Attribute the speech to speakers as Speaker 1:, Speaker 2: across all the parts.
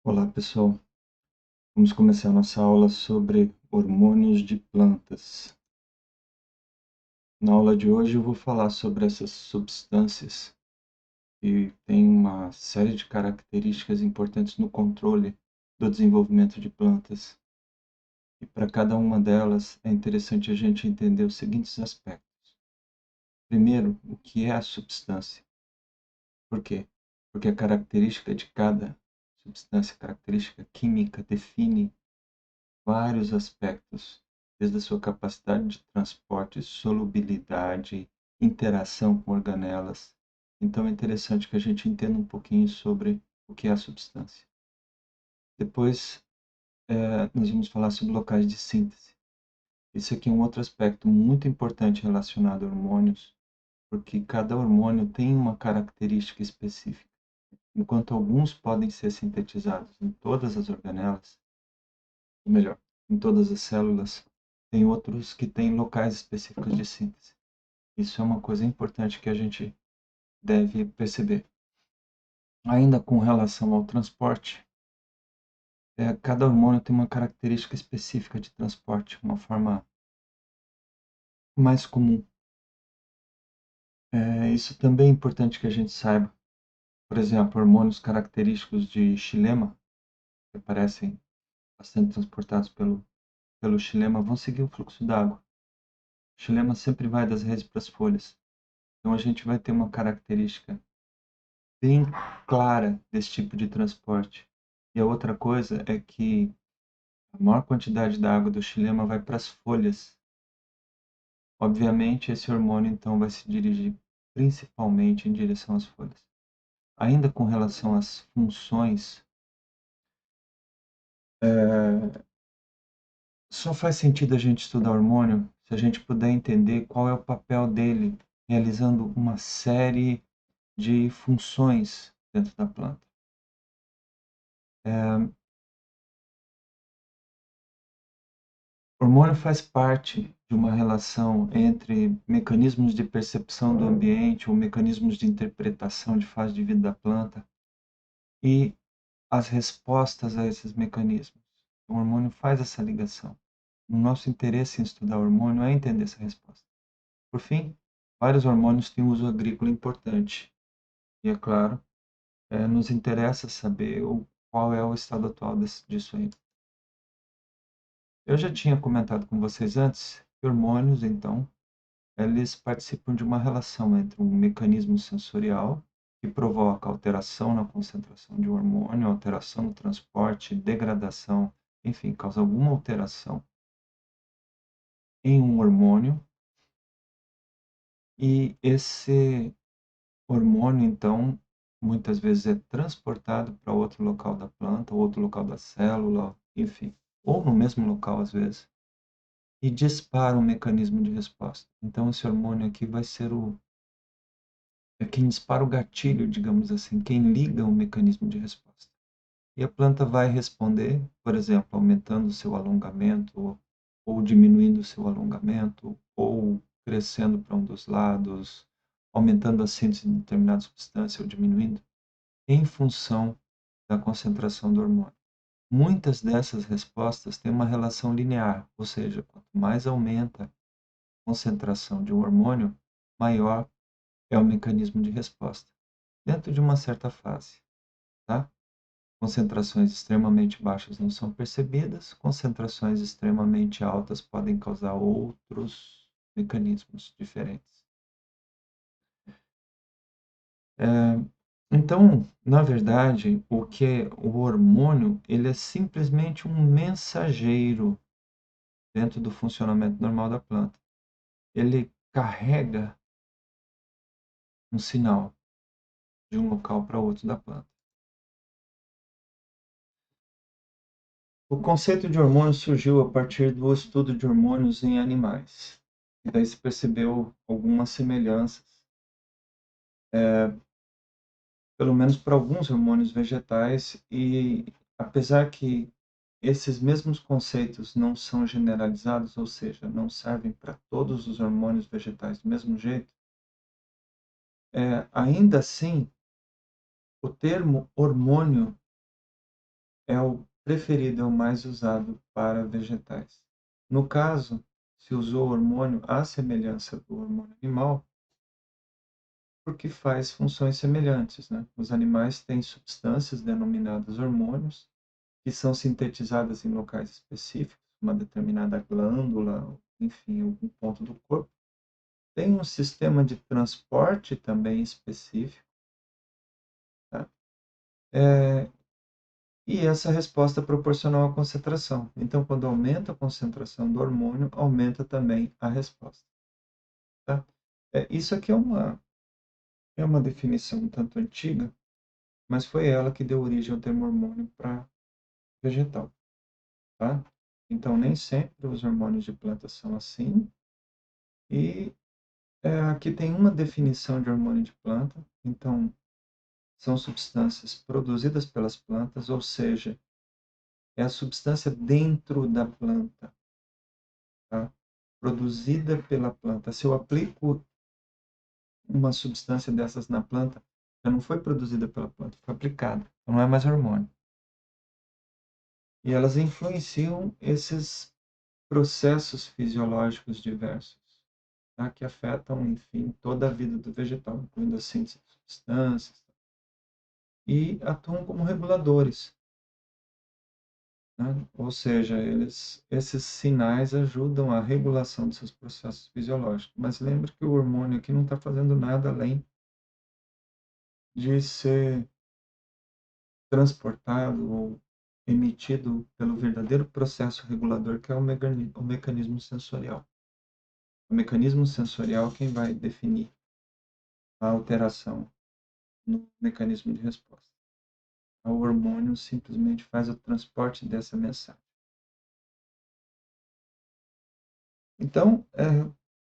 Speaker 1: Olá pessoal, vamos começar nossa aula sobre hormônios de plantas. Na aula de hoje eu vou falar sobre essas substâncias que têm uma série de características importantes no controle do desenvolvimento de plantas. E para cada uma delas é interessante a gente entender os seguintes aspectos. Primeiro, o que é a substância? Por quê? Porque a característica de cada substância, característica química, define vários aspectos, desde a sua capacidade de transporte, solubilidade, interação com organelas. Então é interessante que a gente entenda um pouquinho sobre o que é a substância. Depois, nós vamos falar sobre locais de síntese. Esse aqui é um outro aspecto muito importante relacionado a hormônios, porque cada hormônio tem uma característica específica. Enquanto alguns podem ser sintetizados em todas as organelas, ou melhor, em todas as células, tem outros que têm locais específicos de síntese. Isso é uma coisa importante que a gente deve perceber. Ainda com relação ao transporte, cada hormônio tem uma característica específica de transporte, uma forma mais comum. Isso também é importante que a gente saiba. Por exemplo, hormônios característicos de xilema, que aparecem bastante transportados pelo xilema, vão seguir o fluxo d'água. O xilema sempre vai das raízes para as folhas. Então a gente vai ter uma característica bem clara desse tipo de transporte. E a outra coisa é que a maior quantidade da água do xilema vai para as folhas. Obviamente, esse hormônio então vai se dirigir principalmente em direção às folhas. Ainda com relação às funções, só faz sentido a gente estudar hormônio se a gente puder entender qual é o papel dele realizando uma série de funções dentro da planta. O hormônio faz parte de uma relação entre mecanismos de percepção do ambiente ou mecanismos de interpretação de fase de vida da planta e as respostas a esses mecanismos. O hormônio faz essa ligação. O nosso interesse em estudar o hormônio é entender essa resposta. Por fim, vários hormônios têm uso agrícola importante. E, é claro, nos interessa saber qual é o estado atual disso aí. Eu já tinha comentado com vocês antes que hormônios, então, eles participam de uma relação entre um mecanismo sensorial, que provoca alteração na concentração de um hormônio, alteração no transporte, degradação, enfim, causa alguma alteração em um hormônio, e esse hormônio, então, muitas vezes é transportado para outro local da planta, outro local da célula, enfim, ou no mesmo local às vezes, e dispara um mecanismo de resposta. Então, esse hormônio aqui vai ser quem dispara o gatilho, digamos assim, quem liga o mecanismo de resposta. E a planta vai responder, por exemplo, aumentando o seu alongamento, ou diminuindo o seu alongamento, ou crescendo para um dos lados, aumentando a síntese de determinada substância ou diminuindo, em função da concentração do hormônio. Muitas dessas respostas têm uma relação linear, ou seja, quanto mais aumenta a concentração de um hormônio, maior é o mecanismo de resposta, dentro de uma certa fase, tá? Concentrações extremamente baixas não são percebidas, concentrações extremamente altas podem causar outros mecanismos diferentes. Então, na verdade, o que é o hormônio, ele é simplesmente um mensageiro dentro do funcionamento normal da planta. Ele carrega um sinal de um local para outro da planta. O conceito de hormônio surgiu a partir do estudo de hormônios em animais. E daí se percebeu algumas semelhanças, pelo menos para alguns hormônios vegetais, e apesar que esses mesmos conceitos não são generalizados, ou seja, não servem para todos os hormônios vegetais do mesmo jeito, ainda assim, o termo hormônio é o preferido, é o mais usado para vegetais. No caso, se usou hormônio à semelhança do hormônio animal, porque faz funções semelhantes, né? Os animais têm substâncias denominadas hormônios, que são sintetizadas em locais específicos, uma determinada glândula, enfim, algum ponto do corpo. Tem um sistema de transporte também específico, tá? E essa resposta é proporcional à concentração. Então, quando aumenta a concentração do hormônio, aumenta também a resposta, tá? Isso aqui é uma definição um tanto antiga, mas foi ela que deu origem ao termo hormônio para vegetal, tá? Então, nem sempre os hormônios de planta são assim. E aqui tem uma definição de hormônio de planta. Então, são substâncias produzidas pelas plantas, ou seja, é a substância dentro da planta, tá? Produzida pela planta. Se eu aplico uma substância dessas na planta, já não foi produzida pela planta, foi aplicada. Então, não é mais hormônio. E elas influenciam esses processos fisiológicos diversos, tá? Que afetam, enfim, toda a vida do vegetal, incluindo a síntese de substâncias, e atuam como reguladores, né? Ou seja, esses sinais ajudam a regulação dos seus processos fisiológicos. Mas lembre que o hormônio aqui não está fazendo nada além de ser transportado ou emitido pelo verdadeiro processo regulador, que é o mecanismo sensorial. O mecanismo sensorial é quem vai definir a alteração no mecanismo de resposta. O hormônio simplesmente faz o transporte dessa mensagem. Então,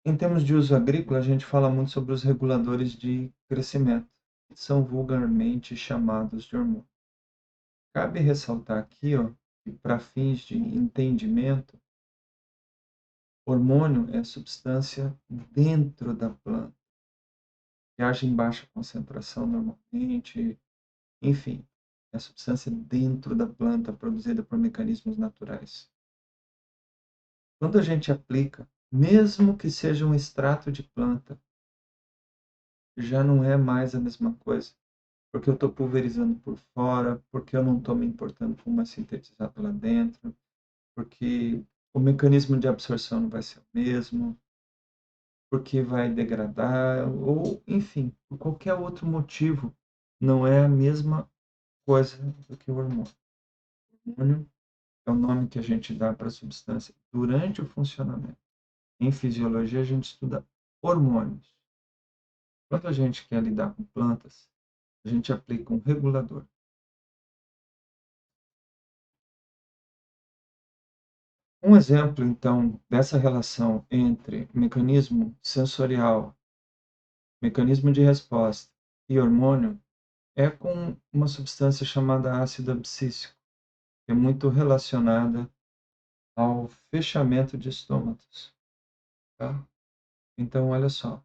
Speaker 1: em termos de uso agrícola, a gente fala muito sobre os reguladores de crescimento, que são vulgarmente chamados de hormônio. Cabe ressaltar aqui, ó, que para fins de entendimento, hormônio é substância dentro da planta, que age em baixa concentração normalmente, enfim, é substância dentro da planta produzida por mecanismos naturais. Quando a gente aplica, mesmo que seja um extrato de planta, já não é mais a mesma coisa, porque eu estou pulverizando por fora, porque eu não estou me importando com uma sintetizada lá dentro, porque o mecanismo de absorção não vai ser o mesmo, porque vai degradar, ou, enfim, por qualquer outro motivo, não é a mesma coisa do que o hormônio. O hormônio é o nome que a gente dá para a substância durante o funcionamento. Em fisiologia, a gente estuda hormônios. Quando a gente quer lidar com plantas, a gente aplica um regulador. Um exemplo, então, dessa relação entre mecanismo sensorial, mecanismo de resposta e hormônio é com uma substância chamada ácido abscísico, que é muito relacionada ao fechamento de estômatos, tá? Então, olha só,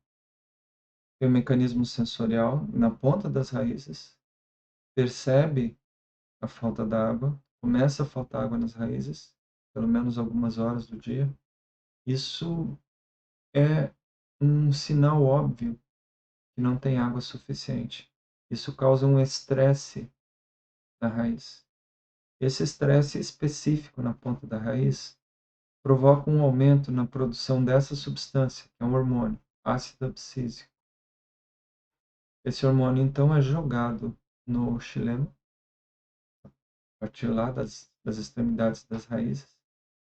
Speaker 1: tem o mecanismo sensorial na ponta das raízes, percebe a falta d'água, começa a faltar água nas raízes, pelo menos algumas horas do dia. Isso é um sinal óbvio que não tem água suficiente. Isso causa um estresse na raiz. Esse estresse específico na ponta da raiz provoca um aumento na produção dessa substância, que é um hormônio, ácido abscísico. Esse hormônio, então, é jogado no xilema, a partir lá das extremidades das raízes.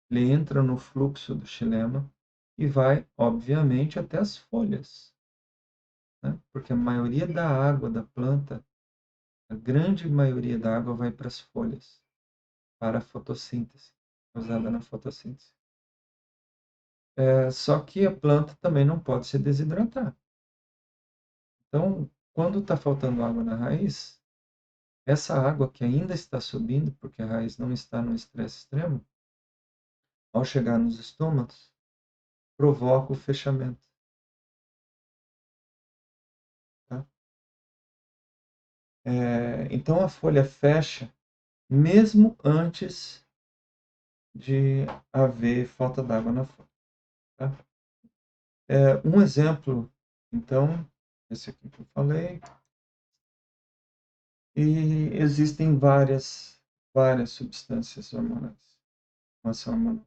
Speaker 1: Ele entra no fluxo do xilema e vai, obviamente, até as folhas, né? Porque a maioria da água da planta, a grande maioria da água vai para as folhas, para a fotossíntese, usada na fotossíntese. Só que a planta também não pode se desidratar. Então, quando está faltando água na raiz, essa água que ainda está subindo, porque a raiz não está no estresse extremo, ao chegar nos estômagos, provoca o fechamento. Tá? Então, a folha fecha mesmo antes de haver falta d'água na fonte. Tá? Um exemplo, então, esse aqui que eu falei, e existem várias substâncias hormonais, uma ação hormonal.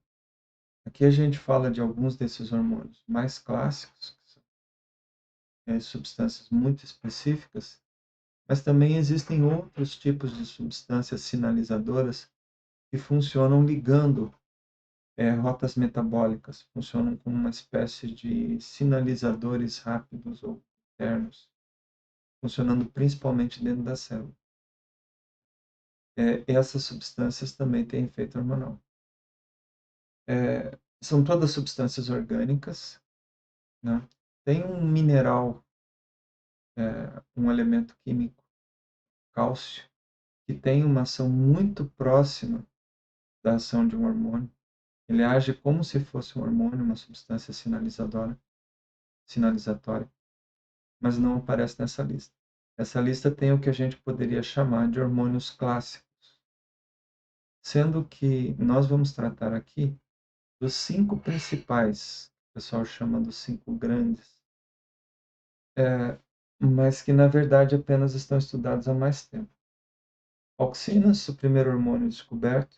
Speaker 1: Aqui a gente fala de alguns desses hormônios mais clássicos, que são substâncias muito específicas, mas também existem outros tipos de substâncias sinalizadoras que funcionam ligando rotas metabólicas, funcionam como uma espécie de sinalizadores rápidos ou internos, funcionando principalmente dentro da célula. Essas substâncias também têm efeito hormonal. São todas substâncias orgânicas, né? Tem um mineral, um elemento químico, cálcio, que tem uma ação muito próxima da ação de um hormônio. Ele age como se fosse um hormônio, uma substância sinalizatória, mas não aparece nessa lista. Essa lista tem o que a gente poderia chamar de hormônios clássicos, sendo que nós vamos tratar aqui dos 5 principais, o pessoal chama dos 5 grandes, mas que na verdade apenas estão estudados há mais tempo. Auxinas, o primeiro hormônio descoberto,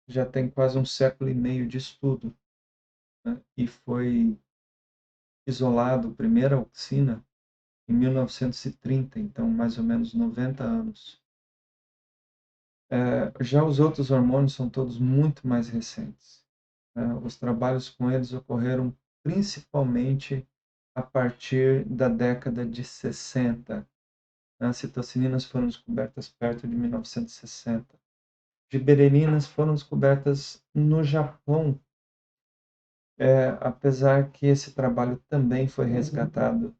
Speaker 1: já tem quase um século e meio de estudo, né? E foi isolado a primeira auxina em 1930, então mais ou menos 90 anos. Já os outros hormônios são todos muito mais recentes. Os trabalhos com eles ocorreram principalmente a partir da década de 60. As citocininas foram descobertas perto de 1960. Giberelinas foram descobertas no Japão, apesar que esse trabalho também foi resgatado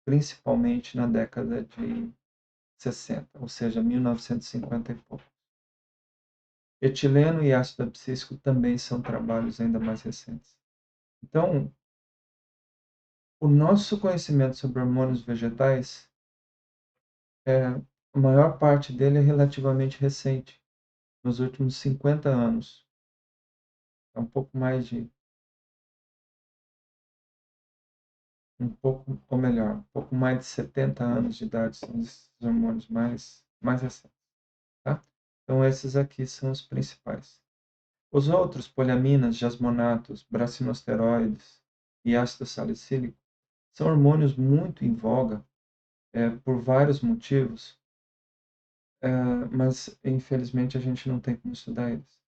Speaker 1: principalmente na década de 60, ou seja, 1950 e pouco. Etileno e ácido abscísico também são trabalhos ainda mais recentes. Então, o nosso conhecimento sobre hormônios vegetais, a maior parte dele é relativamente recente, nos últimos 50 anos. É um pouco mais de ou melhor, um pouco mais de 70 anos de idade são os hormônios mais recentes, tá? Então esses aqui são os principais. Os outros, poliaminas, jasmonatos, brasinosteroides e ácido salicílico, são hormônios muito em voga por vários motivos, mas infelizmente a gente não tem como estudar eles.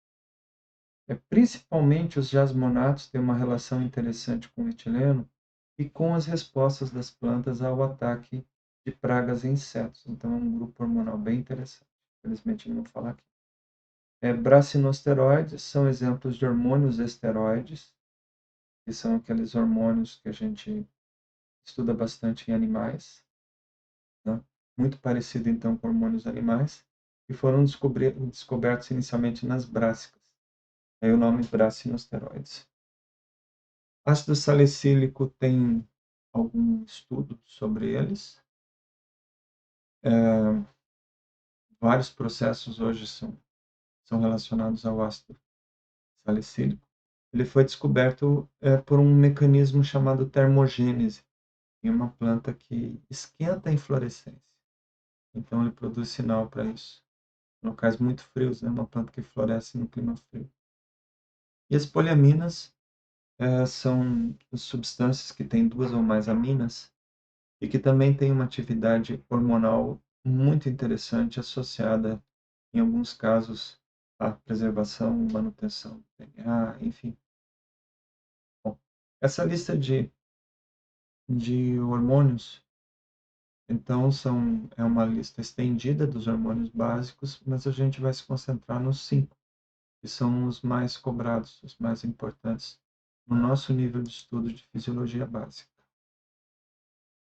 Speaker 1: Principalmente os jasmonatos têm uma relação interessante com o etileno e com as respostas das plantas ao ataque de pragas e insetos. Então é um grupo hormonal bem interessante. Infelizmente não vou falar aqui. Brasinosteroides são exemplos de hormônios esteroides, que são aqueles hormônios que a gente estuda bastante em animais, né? Muito parecido então com hormônios animais, e foram descobertos inicialmente nas brássicas. Aí o nome brasinosteroides. Ácido salicílico tem algum estudo sobre eles. Vários processos hoje são relacionados ao ácido salicílico. Ele foi descoberto por um mecanismo chamado termogênese, em uma planta que esquenta a inflorescência. Então ele produz sinal para isso. Em locais muito frios, né? Uma planta que floresce no clima frio. E as poliaminas são substâncias que têm 2 ou mais aminas e que também têm uma atividade hormonal muito interessante associada, em alguns casos, à preservação, manutenção do DNA, enfim. Bom, essa lista de hormônios, então, é uma lista estendida dos hormônios básicos, mas a gente vai se concentrar nos 5, que são os mais cobrados, os mais importantes no nosso nível de estudo de fisiologia básica.